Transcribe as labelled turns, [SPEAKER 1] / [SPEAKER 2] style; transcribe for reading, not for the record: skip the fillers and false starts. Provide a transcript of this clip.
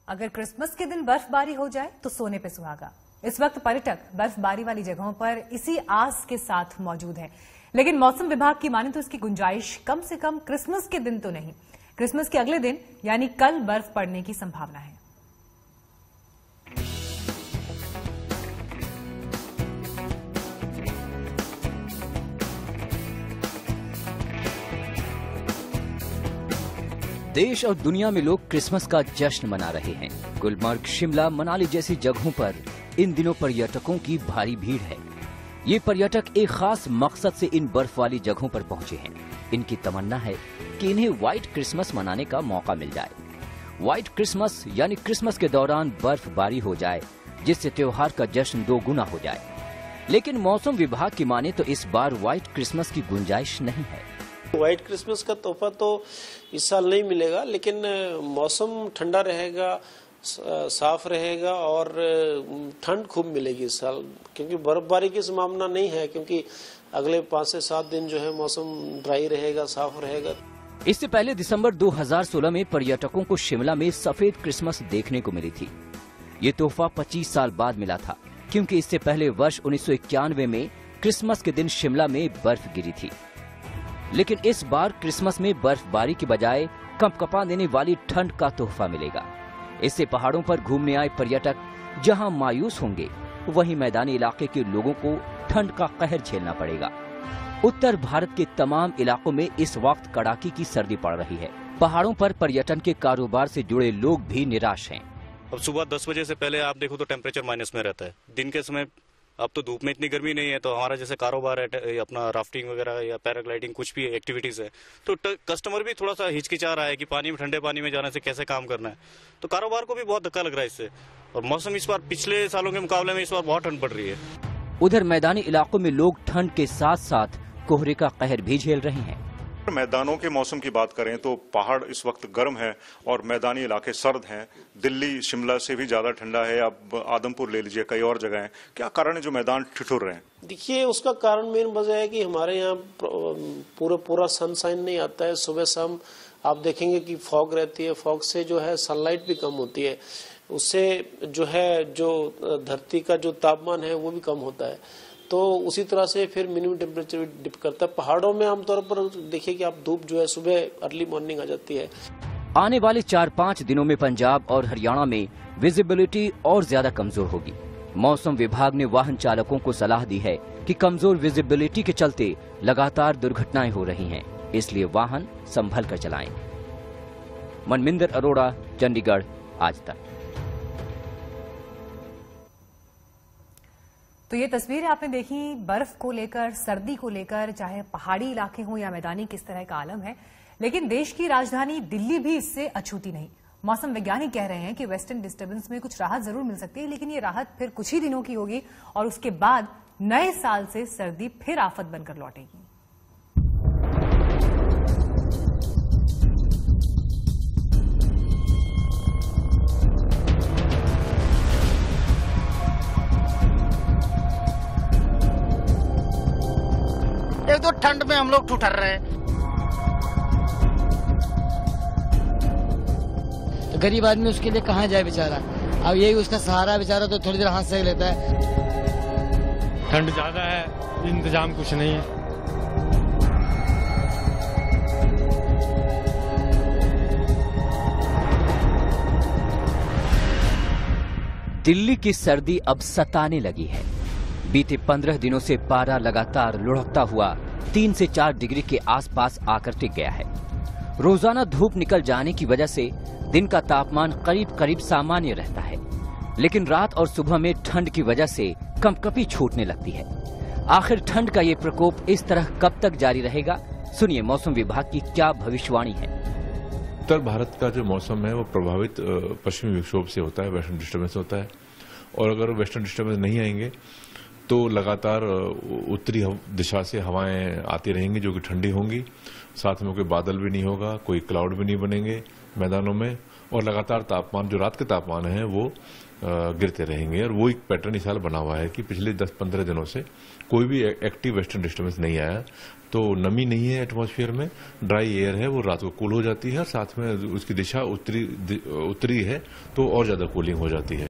[SPEAKER 1] अगर क्रिसमस के दिन बर्फबारी हो जाए तो सोने पे सुहागा। इस वक्त पर्यटक बर्फबारी वाली जगहों पर इसी आस के साथ मौजूद हैं, लेकिन मौसम विभाग की माने तो इसकी गुंजाइश कम से कम क्रिसमस के दिन तो नहीं, क्रिसमस के अगले दिन यानी कल बर्फ पड़ने की संभावना है।
[SPEAKER 2] देश और दुनिया में लोग क्रिसमस का जश्न मना रहे हैं। गुलमर्ग, शिमला, मनाली जैसी जगहों पर इन दिनों पर्यटकों की भारी भीड़ है। ये पर्यटक एक खास मकसद से इन बर्फ वाली जगहों पर पहुंचे हैं। इनकी तमन्ना है कि इन्हें व्हाइट क्रिसमस मनाने का मौका मिल जाए। व्हाइट क्रिसमस यानी क्रिसमस के दौरान बर्फबारी हो जाए, जिससे त्योहार का जश्न दोगुना हो जाए। लेकिन मौसम विभाग की माने तो इस बार व्हाइट क्रिसमस की गुंजाइश नहीं है।
[SPEAKER 3] व्हाइट क्रिसमस का तोहफा तो इस साल नहीं मिलेगा, लेकिन मौसम ठंडा रहेगा, साफ रहेगा और ठंड खूब मिलेगी इस साल, क्योंकि बर्फबारी की संभावना नहीं है, क्योंकि अगले 5 से 7 दिन जो है मौसम ड्राई रहेगा, साफ रहेगा।
[SPEAKER 2] इससे पहले दिसंबर 2016 में पर्यटकों को शिमला में सफेद क्रिसमस देखने को मिली थी। ये तोहफा 25 साल बाद मिला था, क्योंकि इससे पहले वर्ष 1991 में क्रिसमस के दिन शिमला में बर्फ गिरी थी। लेकिन इस बार क्रिसमस में बर्फबारी के बजाय कंपकपा देने वाली ठंड का तोहफा मिलेगा। इससे पहाड़ों पर घूमने आए पर्यटक जहां मायूस होंगे, वहीं मैदानी इलाके के लोगों को ठंड का कहर झेलना पड़ेगा। उत्तर भारत के तमाम इलाकों में इस वक्त कड़ाके की सर्दी पड़ रही है। पहाड़ों पर पर्यटन के कारोबार से जुड़े लोग भी निराश हैं।
[SPEAKER 4] अब सुबह 10 बजे से पहले आप देखो तो टेम्परेचर माइनस में रहता है। दिन के समय अब तो धूप में इतनी गर्मी नहीं है, तो हमारा जैसे कारोबार है, अपना राफ्टिंग वगैरह या पैराग्लाइडिंग कुछ भी एक्टिविटीज है, तो कस्टमर भी थोड़ा सा हिचकिचा रहा है कि पानी में, ठंडे पानी में जाने से कैसे काम करना है। तो कारोबार को भी बहुत धक्का लग रहा है इससे। और मौसम इस बार पिछले सालों के मुकाबले में इस बार बहुत ठंड पड़ रही है।
[SPEAKER 2] उधर मैदानी इलाकों में लोग ठंड के साथ साथ कोहरे का कहर भी झेल रहे हैं।
[SPEAKER 5] मैदानों के मौसम की बात करें तो पहाड़ इस वक्त गर्म है और मैदानी इलाके सर्द हैं। दिल्ली शिमला से भी ज्यादा ठंडा है। अब आदमपुर ले लीजिए, कई और जगह हैं। क्या कारण है जो मैदान ठिठुर रहे हैं?
[SPEAKER 3] देखिए, उसका कारण मेन वजह है कि हमारे यहाँ पूरा सनशाइन नहीं आता है। सुबह शाम आप देखेंगे कि फॉग रहती है, फॉग से जो है सनलाइट भी कम होती है, उससे जो धरती का जो तापमान है वो भी कम होता है। तो उसी तरह से फिर मिनिमम टेम्परेचर भी डिप करता है। पहाड़ों में आमतौर पर देखिए कि आप धूप जो है सुबह अर्ली मॉर्निंग आ जाती है।
[SPEAKER 2] आने वाले 4-5 दिनों में पंजाब और हरियाणा में विजिबिलिटी और ज्यादा कमजोर होगी। मौसम विभाग ने वाहन चालकों को सलाह दी है कि कमजोर विजिबिलिटी के चलते लगातार दुर्घटनाएं हो रही हैं, इसलिए वाहन संभल कर चलाएं। मनमिंदर अरोड़ा, चंडीगढ़, आज तक।
[SPEAKER 1] तो ये तस्वीरें आपने देखी बर्फ को लेकर, सर्दी को लेकर, चाहे पहाड़ी इलाके हों या मैदानी, किस तरह का आलम है। लेकिन देश की राजधानी दिल्ली भी इससे अछूती नहीं। मौसम वैज्ञानिक कह रहे हैं कि वेस्टर्न डिस्टर्बेंस में कुछ राहत जरूर मिल सकती है, लेकिन ये राहत फिर कुछ ही दिनों की होगी और उसके बाद नए साल से सर्दी फिर आफत बनकर लौटेगी।
[SPEAKER 6] एक तो ठंड में हम लोग ठुठर रहे हैं। तो गरीब आदमी उसके लिए कहाँ जाए बेचारा। अब यही उसका सहारा बेचारा, तो थोड़ी देर हाथ सेक लेता है।
[SPEAKER 7] ठंड ज्यादा है, इंतजाम कुछ नहीं है।
[SPEAKER 2] दिल्ली की सर्दी अब सताने लगी है। बीते 15 दिनों से पारा लगातार लुढ़कता हुआ 3 से 4 डिग्री के आसपास आकर टिक गया है। रोजाना धूप निकल जाने की वजह से दिन का तापमान करीब करीब सामान्य रहता है, लेकिन रात और सुबह में ठंड की वजह से कंपकपी छूटने लगती है। आखिर ठंड का ये प्रकोप इस तरह कब तक जारी रहेगा? सुनिए मौसम विभाग की क्या भविष्यवाणी है।
[SPEAKER 8] उत्तर भारत का जो मौसम है वो प्रभावित पश्चिमी विक्षोभ से होता है, वेस्टर्न डिस्टर्बेंस होता है। और अगर वेस्टर्न डिस्टर्बेंस नहीं आएंगे तो लगातार उत्तरी दिशा से हवाएं आती रहेंगी, जो कि ठंडी होंगी। साथ में कोई बादल भी नहीं होगा, कोई क्लाउड भी नहीं बनेंगे मैदानों में, और लगातार तापमान, जो रात के तापमान है वो गिरते रहेंगे। और वो एक पैटर्न इस साल बना हुआ है कि पिछले 10-15 दिनों से कोई भी एक्टिव वेस्टर्न डिस्टर्बेंस नहीं आया, तो नमी नहीं है एटमॉस्फेयर में, ड्राई एयर है, वो रात को कूल हो जाती है और साथ में उसकी दिशा उत्तरी है तो और ज्यादा कूलिंग हो जाती है।